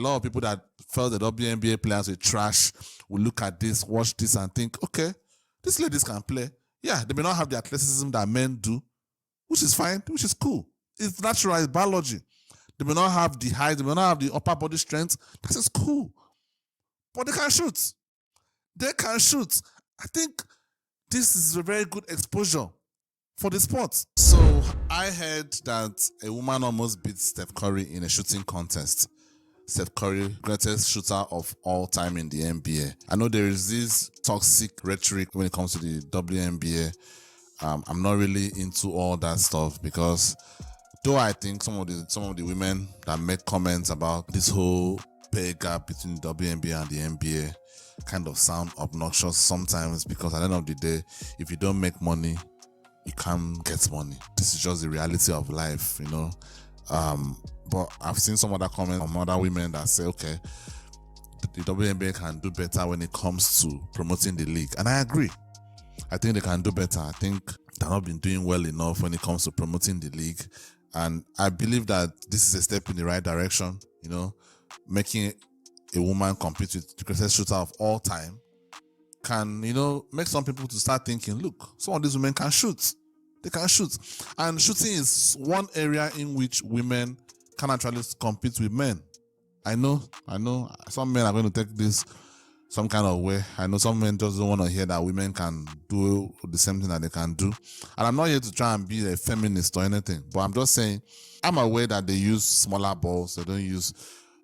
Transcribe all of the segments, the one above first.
lot of people that felt the WNBA players were trash will look at this, watch this, and think, okay, these ladies can play. Yeah, they may not have the athleticism that men do, which is fine, which is cool. It's natural, it's biology. They may not have the height, they may not have the upper body strength. That is cool. But they can shoot. They can shoot. I think this is a very good exposure for the sport. So I heard that a woman almost beat Steph Curry in a shooting contest. Steph Curry, greatest shooter of all time in the NBA. I know there is this toxic rhetoric when it comes to the WNBA. I'm not really into all that stuff because though I think some of the women that make comments about this whole pay gap between the WNBA and the NBA kind of sound obnoxious sometimes, because at the end of the day, if you don't make money, you can't get money. This is just the reality of life, you know. But I've seen some other comments from other women that say, okay, the WNBA can do better when it comes to promoting the league. And I agree. I think they can do better. I think they've not been doing well enough when it comes to promoting the league. And I believe that this is a step in the right direction, you know, making a woman compete with the greatest shooter of all time can, you know, make some people to start thinking, look, some of these women can shoot. They can shoot. And shooting is one area in which women can actually compete with men. I know. Some men are going to take this some kind of way. I know some men just don't want to hear that women can do the same thing that they can do. And I'm not here to try and be a feminist or anything, but I'm just saying, I'm aware that they use smaller balls. They don't use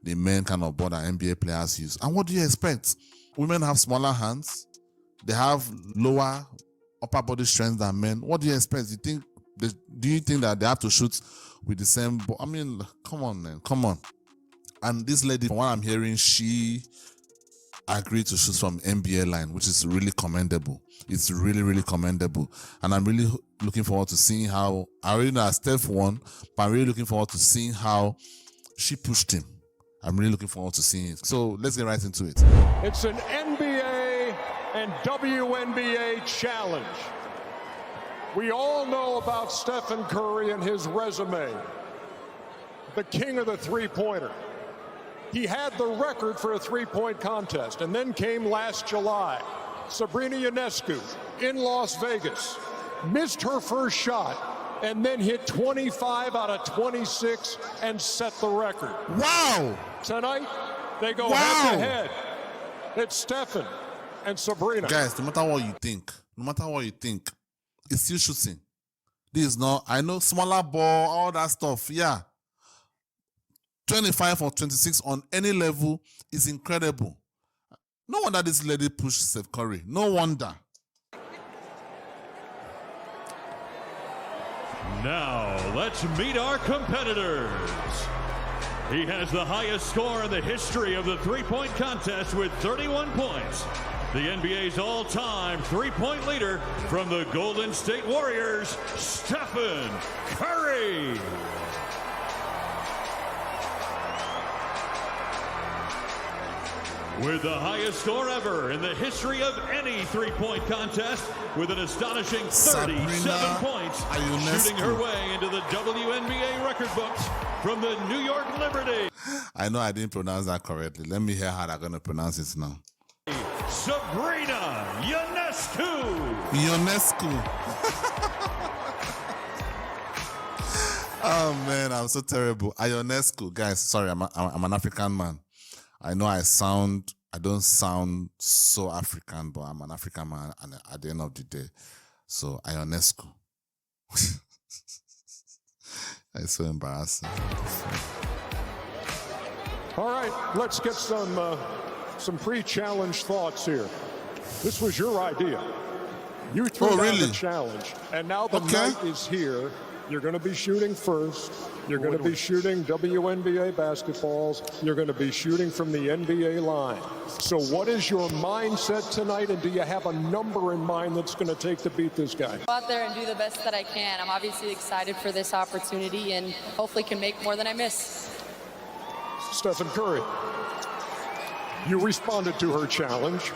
the men kind of ball that NBA players use. And what do you expect? Women have smaller hands. They have lower upper body strength than men. What do you expect? Do you think that they have to shoot with the same ball? I mean, come on, man. Come on. And this lady, from what I'm hearing, she agreed to shoot from NBA line, which is really commendable. It's really, really commendable. And I'm really looking forward to seeing how, I already know that Steph won, but I'm really looking forward to seeing how she pushed him. I'm really looking forward to seeing it. So let's get right into it. It's an NBA and WNBA challenge. We all know about Stephen Curry and his resume. The king of the three-pointer. He had the record for a three-point contest, and then came last July. Sabrina Ionescu in Las Vegas missed her first shot and then hit 25 out of 26 and set the record. Wow! Tonight, they go head-to-head. It's Stephen and Sabrina. Guys, no matter what you think, it's still shooting. This is not, I know, smaller ball, all that stuff, yeah. 25 or 26 on any level is incredible. No wonder this lady pushed Steph Curry. No wonder. Now, let's meet our competitors. He has the highest score in the history of the three-point contest with 31 points. The NBA's all-time three-point leader from the Golden State Warriors, Stephen Curry. With the highest score ever in the history of any three-point contest, with an astonishing 37 Sabrina, points, Ionescu. shooting her way into the WNBA record books from the New York Liberty. I know I didn't pronounce that correctly. Let me hear how they're going to pronounce it now. Sabrina Ionescu. Ionescu. Oh, man, I'm so terrible. Ionescu. Guys, sorry, I'm an African man. I know I don't sound so African, but I'm an African man at the end of the day. So, Ionescu. It's so embarrassing. All right, let's get some pre-challenge thoughts here. This was your idea. You threw down the challenge, and now the night is here. You're going to be shooting first. You're going to be shooting WNBA basketballs. You're going to be shooting from the NBA line. So what is your mindset tonight, and do you have a number in mind that's going to take to beat this guy? Go out there and do the best that I can. I'm obviously excited for this opportunity and hopefully can make more than I miss. Stephen Curry, you responded to her challenge.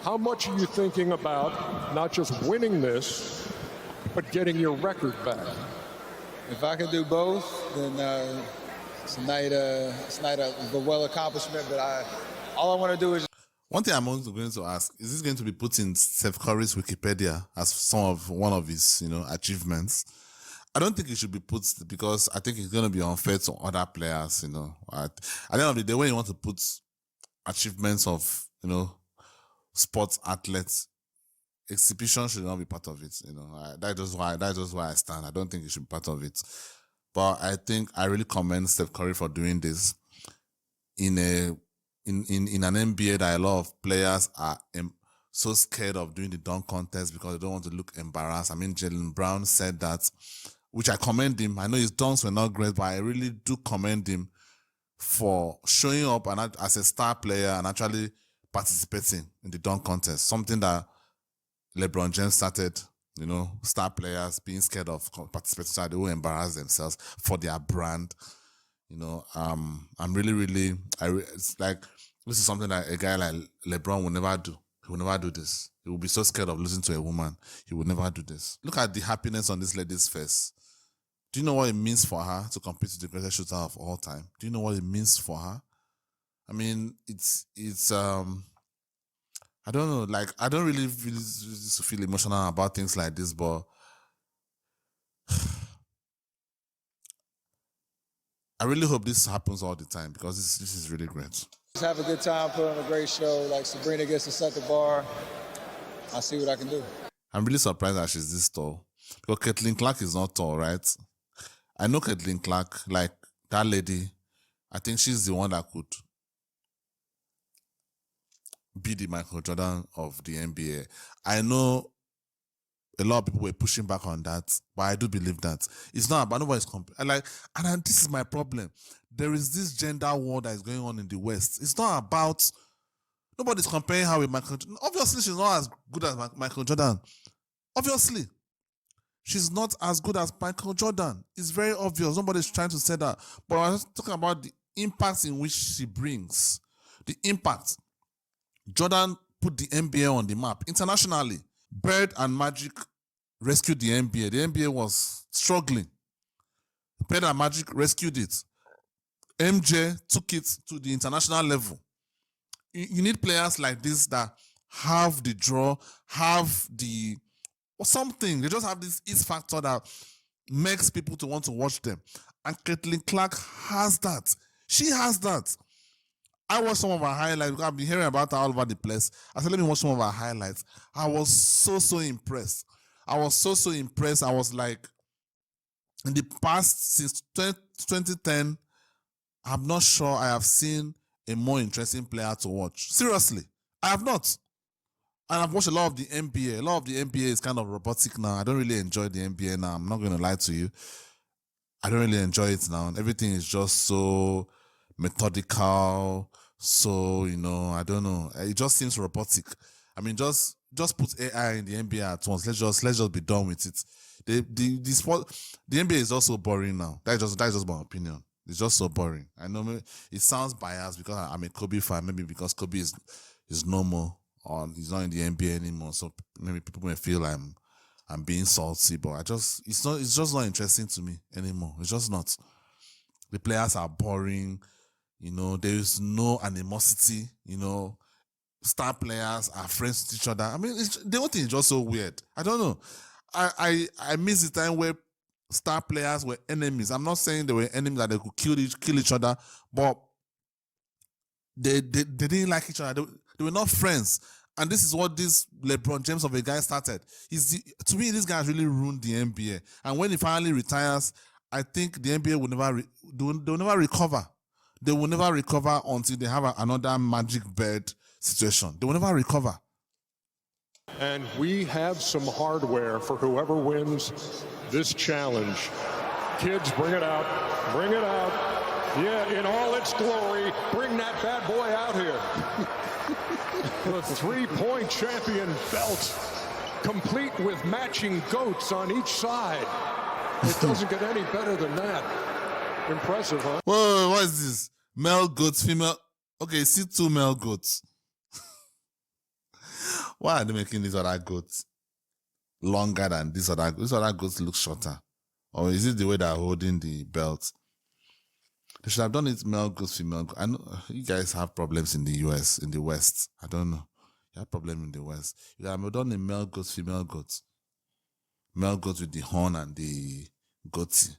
How much are you thinking about not just winning this, but getting your record back? If I can do both, then It's a night of a well accomplishment, but all I want to do is. One thing I'm also going to ask, is this going to be put in Steph Curry's Wikipedia as one of his, achievements? I don't think it should be put because I think it's going to be unfair to other players, At the end of the day, when you want to put achievements of, sports athletes, exhibition should not be part of it, That's just why I stand. I don't think it should be part of it. But I think I really commend Steph Curry for doing this in an NBA that a lot of players are so scared of doing the dunk contest because they don't want to look embarrassed. I mean, Jaylen Brown said that, which I commend him. I know his dunks were not great, but I really do commend him for showing up and as a star player and actually participating in the dunk contest. Something that LeBron James started, star players being scared of participating so they will embarrass themselves for their brand. I'm really, it's like, this is something that a guy like LeBron will never do. He will never do this. He will be so scared of losing to a woman. He will never do this. Look at the happiness on this lady's face. Do you know what it means for her to compete with the greatest shooter of all time? Do you know what it means for her? I mean, it's I don't know, like, I don't really feel emotional about things like this, but I really hope this happens all the time because this is really great. Just have a good time, put on a great show. Like Sabrina gets to set the bar. I'll see what I can do. I'm really surprised that she's this tall because Caitlin Clark is not tall, right? I know Caitlin Clark, like that lady, I think she's the one that could be the Michael Jordan of the NBA. I know a lot of people were pushing back on that, but I do believe that. It's not about nobody's and this is my problem. There is this gender war that is going on in the West. It's not about nobody's comparing her with Michael Jordan. Obviously, she's not as good as Michael Jordan. Obviously. She's not as good as Michael Jordan. It's very obvious. Nobody's trying to say that. But I was talking about the impact in which she brings. The impact. Jordan put the NBA on the map internationally. Bird and Magic rescued the NBA. The NBA was struggling. Bird and Magic rescued it. MJ took it to the international level. You need players like this that have the draw, have the or something. They just have this X factor that makes people to want to watch them. And Caitlin Clark has that. She has that. I watched some of her highlights. I've been hearing about her all over the place. I said, let me watch some of her highlights. I was so impressed. I was like, in the past, since 2010, I'm not sure I have seen a more interesting player to watch. Seriously, I have not. And I've watched a lot of the NBA. A lot of the NBA is kind of robotic now. I don't really enjoy the NBA now. I'm not going to lie to you. I don't really enjoy it now. Everything is just so methodical. So, I don't know. It just seems robotic. I mean, just put AI in the NBA at once. Let's just be done with it. The sport, the NBA is also boring now. That's just my opinion. It's just so boring. I know it sounds biased because I'm a Kobe fan. Maybe because Kobe is no more. He's not in the NBA anymore, so maybe people may feel I'm being salty, but it's just not interesting to me anymore. It's just not. The players are boring, there is no animosity, star players are friends with each other. I mean, the whole thing is just so weird. I don't know. I miss the time where star players were enemies. I'm not saying they were enemies that they could kill each other, but they didn't like each other. They were not friends. And this is what this LeBron James of a guy started. To me, this guy has really ruined the NBA. And when he finally retires, I think the NBA will never recover. They will never recover until they have another Magic Bird situation. They will never recover. And we have some hardware for whoever wins this challenge. Kids, bring it out. Bring it out. Yeah, in all its glory, bring that bad boy out here. The three-point champion belt, complete with matching goats on each side. It doesn't get any better than that. Impressive, huh? Whoa, what is this? Male goats, female. Okay, see two male goats. Why are they making these other goats longer than these other goats? These other goats look shorter. Or is it the way they're holding the belt? They should have done it male goats, female goats. I know you guys have problems in the US, in the West. I don't know. You have problems in the West. You have done a male goats, female goats. Male goats with the horn and the goatee.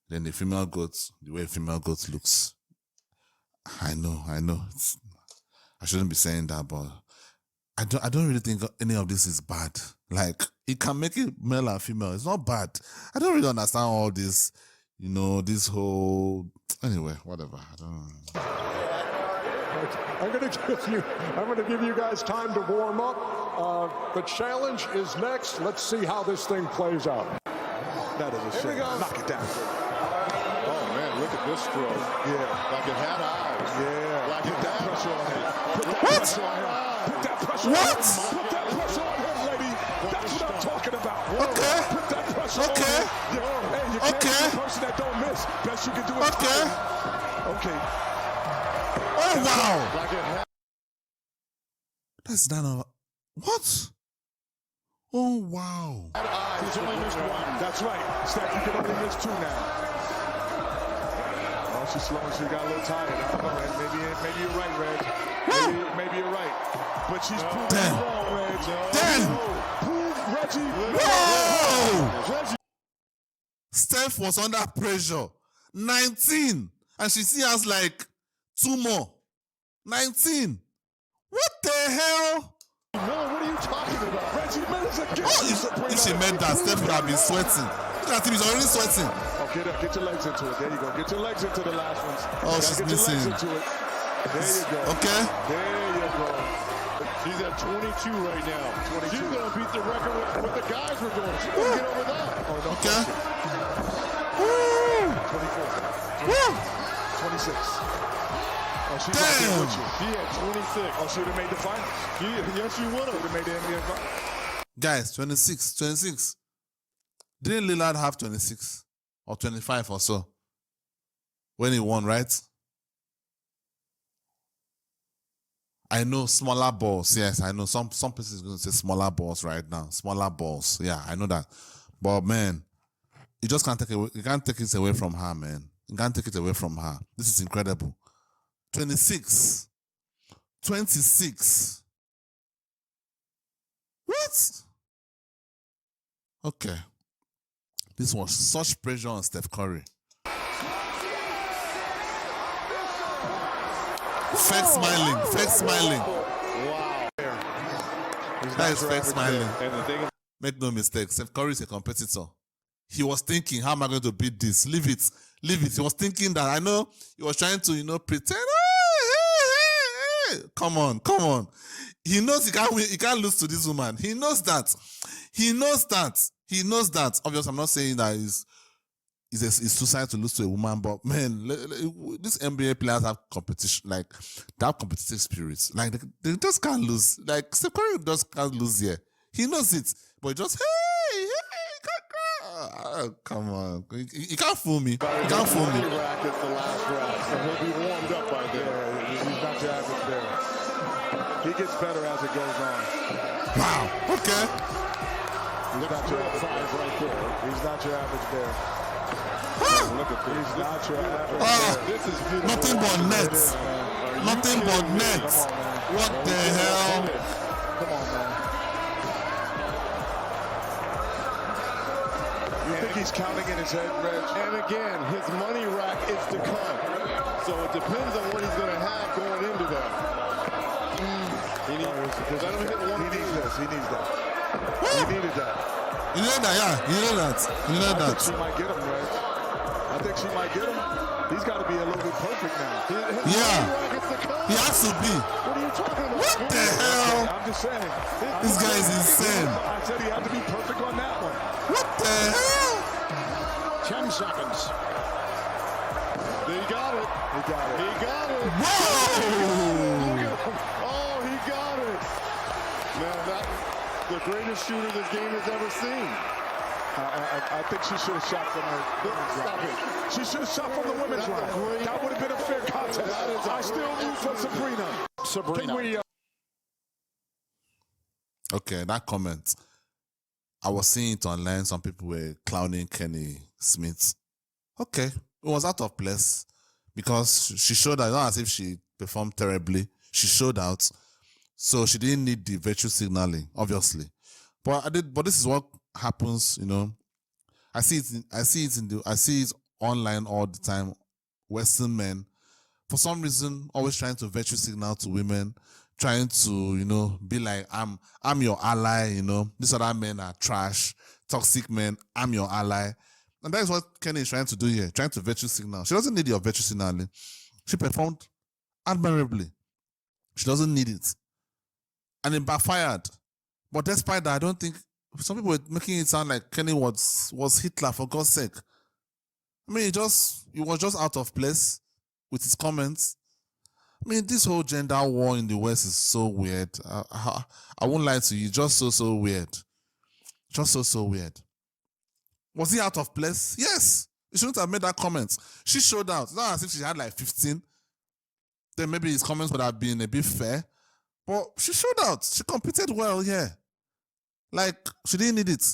Then the female goats, the way female goats looks. I know. I shouldn't be saying that, but I don't really think any of this is bad. Like, it can make it male and female. It's not bad. I don't really understand all this, this whole... Anyway, whatever. I don't know. I'm going to give you guys time to warm up. The challenge is next. Let's see how this thing plays out. That is a shame. Knock it down. Oh, man, look at this throw. Yeah. Like it had eyes. Yeah. Like Put it that had pressure on him. Put that What? pressure on him. Put that pressure What? on him. Put that pressure on him, lady. That's what I'm talking about. Okay. Put that pressure on Okay. him. Hey, you can't Okay. be the person that don't miss. Best you can do is Okay. Okay. Oh, wow. Like it had That's not a... What? Oh, wow. eyes. He's only missed one. That's right. Steph, you can only miss two now. Oh, she's slowing. She got a little tired. I don't know. Maybe you're right, Reg. Maybe you're right. But she's proving Damn. you wrong, Reg. Damn. Prove Reggie. Whoa! Reggie. Steph was under pressure. 19. And she still has like 2 more. 19. What the hell? Miller, what are you talking about? Reggie Miller's a gift. Oh, if she meant that, Steph would have been sweating. Look at him, he's already sweating. Oh, get your legs into it. There you go. Get your legs into the last ones. Oh, she's get missing. your legs into it. There you go. Okay. There you go. She's at 22 right now. 22. She's going to beat the record with what the guys were doing. She's going to get over that. Oh, no. Okay. Woo! 24. Woo! 26. Oh, she's Damn. right there with you. She had 26. Oh, she would have made the finals. Yes, she would Would have. have made the NBA finals. Guys, 26. Didn't Lillard have 26 or 25 or so when he won, right? I know smaller balls. Yes, I know some places going to say smaller balls right now. Smaller balls. Yeah, I know that. But man, you just can't take it. You can't take it away from her, man. You can't take it away from her. This is incredible. 26. What? Okay. This was such pressure on Steph Curry. Fake smiling. Wow. That is fake smiling. And the thing is, Make no mistake, Steph Curry is a competitor. He was thinking, how am I going to beat this? Leave it. He was thinking that, I know, he was trying to, pretend. Hey. Come on. He knows he can't win, he can't lose to this woman. He knows that. Obviously, I'm not saying that it's suicide to lose to a woman, but man, these NBA players have competition, like, they have competitive spirits. Like, they just can't lose. Like, Steph Curry just can't lose here. He knows it, but he just, hey, come on. You can't fool me. You can't fool me. rack is the last rack, so he'll be warmed up by then. Yeah, he's not your average player. He gets better as it goes on. Wow. Okay. He's not your average Five right there. He's not your average player. Look at this. He's not your average Ah, player. This is beautiful. nothing but nets. Nothing but nets. What the hell? Come on, man. You think he's counting in his head, Reg? And again, his money rack is to come. So it depends on what he's going to have going into that. He needs, let him hit one. He needs this. He needs that. He needed that. You know that, yeah. You know that. I think she might get him, Reg. I think she might get him. He's got to be a little bit perfect now. His Yeah. money rack is to come. He has to be. What are you talking about? What the hell? I'm just saying. This guy is insane. I said he had to be perfect on that one. What the hell? 10 seconds. He got it. He got it. He got it. Whoa! Oh, he got it. Man, that's the greatest shooter this game has ever seen. I think she should have shot from the women's Stop line. it. She should have shot from the women's That's a line. great- That would have been a fair contest. That is a I still great root for Sabrina. Can we, Okay, that comment. I was seeing it online. Some people were clowning Kenny Smith. Okay, it was out of place. because she showed out. Not as if she performed terribly. She showed out, so she didn't need the virtue signaling, obviously. But this is what happens, you know. I see it online all the time. Western men, for some reason, always trying to virtue signal to women, trying to, you know, be like, I'm your ally, you know. These other men are trash, toxic men. I'm your ally. And that is what Kenny is trying to do here, trying to virtue signal. She doesn't need your virtue signaling. She performed admirably. She doesn't need it. And it backfired. But despite that, I don't think some people were making it sound like Kenny was Hitler, for God's sake. I mean, he was just out of place with his comments. I mean, this whole gender war in the West is so weird. I won't lie to you, just so weird. Just so weird. Was he out of place? Yes. He shouldn't have made that comment. She showed out. It's not as if she had like 15. Then maybe his comments would have been a bit fair. But she showed out. She competed well here. Like, she didn't need it.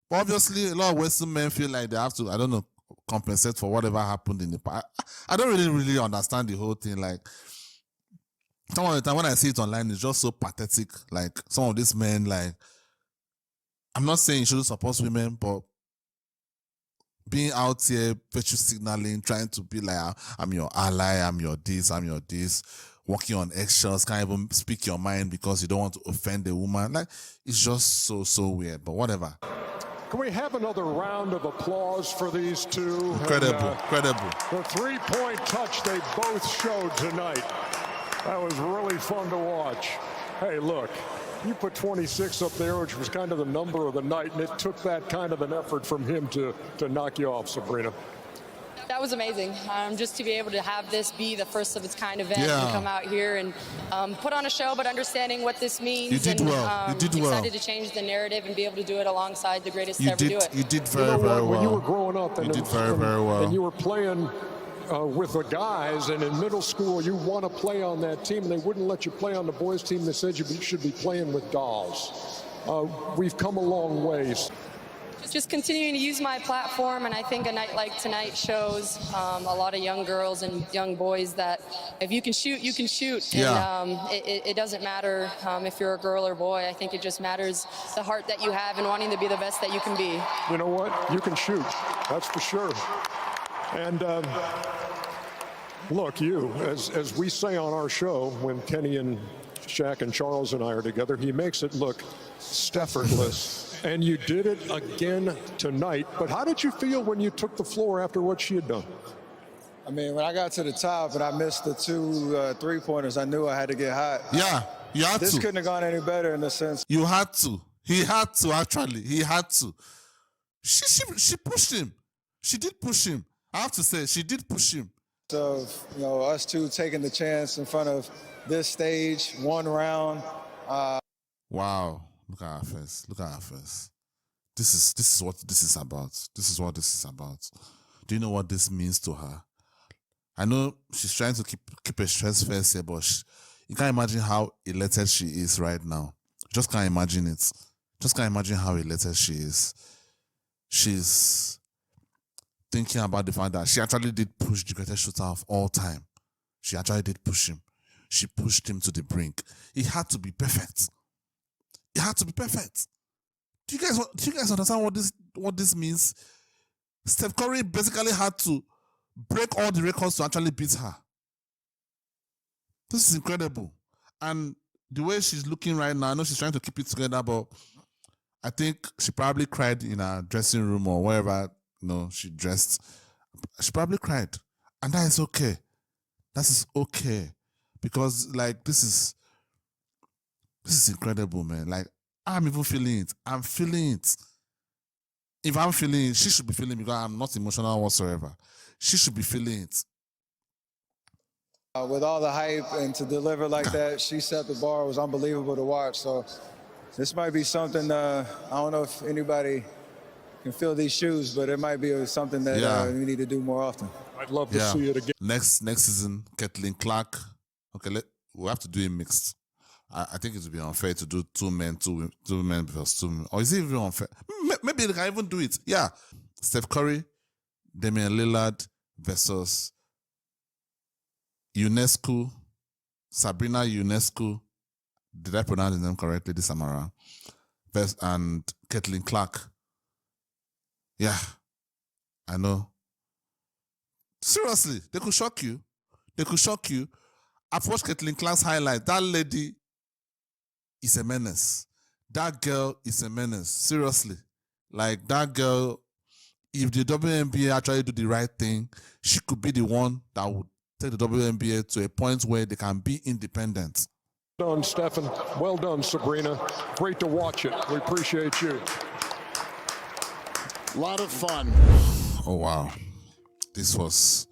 But obviously, a lot of Western men feel like they have to, I don't know, compensate for whatever happened in the past. I don't really understand the whole thing. Like, some of the time when I see it online, it's just so pathetic. Like, some of these men, like, I'm not saying you shouldn't support women, but being out here, virtue signaling, trying to be like, I'm your ally, I'm your this, walking on eggshells, can't even speak your mind because you don't want to offend a woman. Like, it's just so weird, but whatever. Can we have another round of applause for these two? Incredible. The three-point touch they both showed tonight. That was really fun to watch. Hey, look, you put 26 up there, which was kind of the number of the night, and it took that kind of an effort from him to knock you off, Sabrina. That was amazing. Just to be able to have this be the first of its kind event and come out here and put on a show, but understanding what this means. You did well. You did well. Excited to change the narrative and be able to do it alongside the greatest to ever do it. You did very well. When you were growing up, and you did very well. And you were playing with the guys, and in middle school, you want to play on that team, and they wouldn't let you play on the boys' team. They said you should be playing with dolls. We've come a long ways. Just continuing to use my platform, and I think a night like tonight shows a lot of young girls and young boys that if you can shoot, you can shoot. Yeah. And it doesn't matter if you're a girl or boy. I think it just matters the heart that you have and wanting to be the best that you can be. You know what? You can shoot. That's for sure. And look, as we say on our show, when Kenny and Shaq and Charles and I are together, he makes it look Steffortless. And you did it again tonight. But how did you feel when you took the floor after what she had done? I mean, when I got to the top and I missed the two three-pointers, I knew I had to get hot. Yeah, you had This to. couldn't have gone any better in the sense. You had to. He had to, actually. He had to. She pushed him. She did push him. I have to say, she did push him. Of, you know, us two taking the chance in front of this stage, one round. Wow. Look at her face. Look at her face. This is what this is about. This is what this is about. Do you know what this means to her? I know she's trying to keep a stress face here, but you can't imagine how elated she is right now. Just can't imagine it. Just can't imagine how elated she is. She's thinking about the fact that she actually did push the greatest shooter of all time. She actually did push him. She pushed him to the brink. He had to be perfect. It had to be perfect. Do you guys understand what this means? Steph Curry basically had to break all the records to actually beat her. This is incredible. And the way she's looking right now, I know she's trying to keep it together, but I think she probably cried in her dressing room or wherever she dressed. She probably cried. And that is okay. That is okay. Because like this is incredible, man. Like, I'm even feeling it. I'm feeling it. If I'm feeling it, she should be feeling it because I'm not emotional whatsoever. She should be feeling it. With all the hype and to deliver like that, she set the bar. It was unbelievable to watch. So this might be something, I don't know if anybody can fill these shoes, but it might be something that we need to do more often. I'd love to see it again. Next season, Caitlin Clark. Okay, we'll have to do it mixed. I think it would be unfair to do two men versus two men. Or is it even unfair? Maybe they can even do it. Yeah. Steph Curry, Damian Lillard versus Ionescu, Sabrina Ionescu, did I pronounce the name correctly this time around? And Caitlin Clark. Yeah, I know. Seriously, they could shock you. They could shock you. I've watched Caitlin Clark's highlight. That lady is a menace. That girl is a menace. Seriously. Like, that girl, if the WNBA actually do the right thing, she could be the one that would take the WNBA to a point where they can be independent. Well done, Stephen. Well done, Sabrina. Great to watch it. We appreciate you. A lot of fun. Oh wow, this was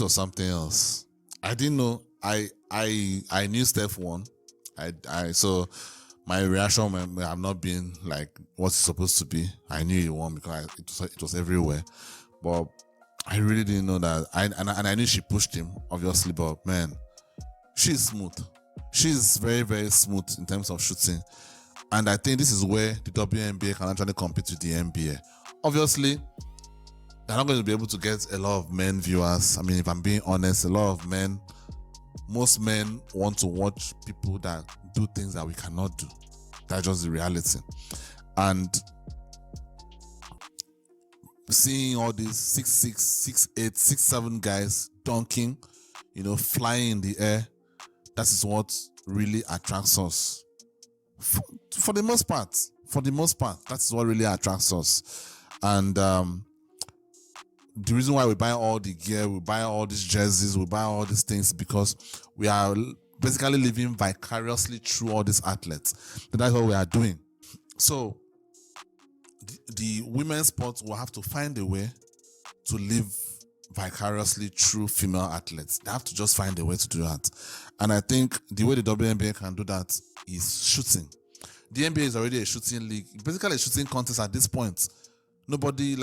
something else. I didn't know. I knew Steph won. So my reaction may have not been like what's supposed to be. I knew he won because it was everywhere, but I really didn't know that. I knew she pushed him obviously, but man, she's smooth. She's very, very smooth in terms of shooting. And I think this is where the WNBA can actually compete with the NBA. Obviously, they're not going to be able to get a lot of men viewers. I mean, if I'm being honest, most men want to watch people that do things that we cannot do. That's just the reality. And seeing all these 6'6", 6'8", 6'7" guys dunking, flying in the air, that is what really attracts us. For the most part, that's what really attracts us. And the reason why we buy all the gear, we buy all these jerseys, we buy all these things, because we are basically living vicariously through all these athletes. That's what we are doing. So the women's sport will have to find a way to live vicariously through female athletes. They have to just find a way to do that. And I think the way the WNBA can do that is shooting. The NBA is already a shooting league, basically a shooting contest at this point. Nobody,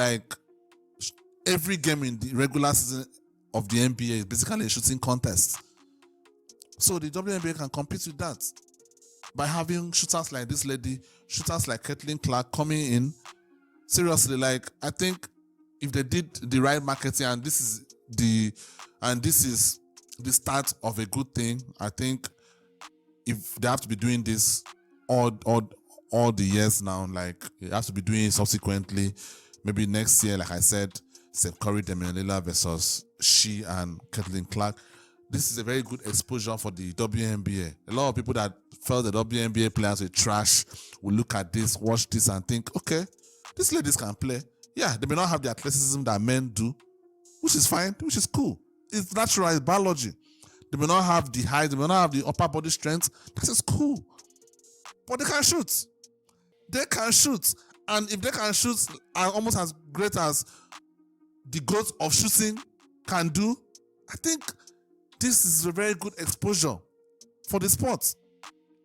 every game in the regular season of the NBA is basically a shooting contest. So the WNBA can compete with that by having shooters like this lady, shooters like Caitlin Clark coming in. Seriously, I think if they did the right marketing, and this is the start of a good thing, I think if they have to be doing this all the years now, they have to be doing it subsequently, maybe next year, like I said, Steph Curry, Damian Lillard versus she and Caitlin Clark. This is a very good exposure for the WNBA. A lot of people that felt the WNBA players were trash will look at this, watch this, and think, okay, these ladies can play. Yeah, they may not have the athleticism that men do, which is fine, which is cool. It's natural, it's biology. They may not have the height, they may not have the upper body strength. That is cool. But they can shoot. They can shoot. And if they can shoot almost as great as the goat of shooting can do, I think this is a very good exposure for the sport.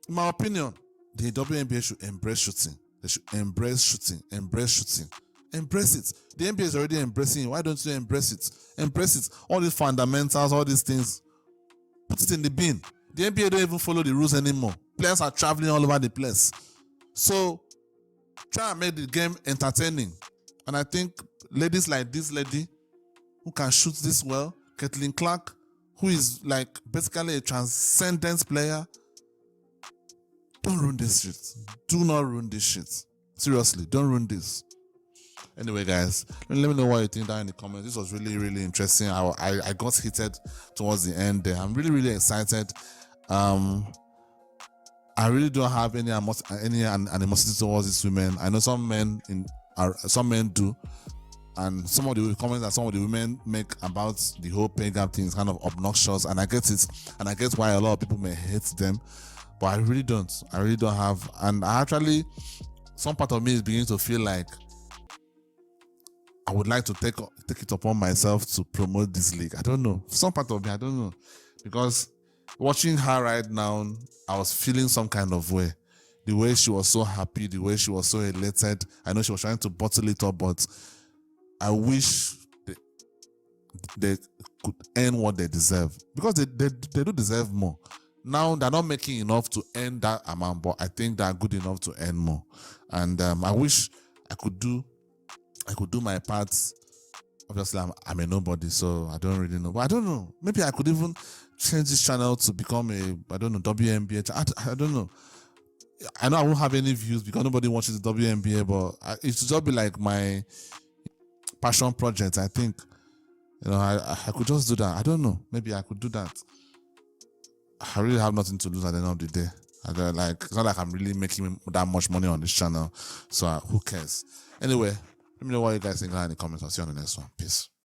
In my opinion, the WNBA should embrace shooting. They should embrace shooting. Embrace it. The NBA is already embracing it. Why don't you embrace it? Embrace it. All these fundamentals, all these things, put it in the bin. The NBA don't even follow the rules anymore. Players are traveling all over the place. So try and make the game entertaining. And I think ladies like this lady who can shoot this well, Caitlin Clark, who is basically a transcendence player, don't ruin this shit. Do not ruin this shit. Seriously, don't ruin this. Anyway, guys, let me know what you think down in the comments. This was really, really interesting. I got heated towards the end there. I'm really, really excited. I really don't have any animosity towards these women. I know some men do, and some of the comments that some of the women make about the whole pay gap thing is kind of obnoxious, and I get it, and I get why a lot of people may hate them, but I really don't have, and some part of me is beginning to feel like I would like to take it upon myself to promote this league. I don't know. Some part of me, I don't know. Because watching her right now, I was feeling some kind of way. The way she was so happy, the way she was so elated. I know she was trying to bottle it up, but I wish they could earn what they deserve. Because they do deserve more. Now, they're not making enough to earn that amount, but I think they're good enough to earn more. And I wish I could do my part. Obviously, I'm a nobody, so I don't really know. But I don't know. Maybe I could even change this channel to become a, I don't know, WNBA channel. I don't know. I know I won't have any views because nobody watches the WNBA, but it should just be like my passion project. I think, you know, I could just do that. I don't know. Maybe I could do that. I really have nothing to lose at the end of the day. It's not like I'm really making that much money on this channel. So who cares? Anyway, let me know what you guys think in the comments. I'll see you on the next one. Peace.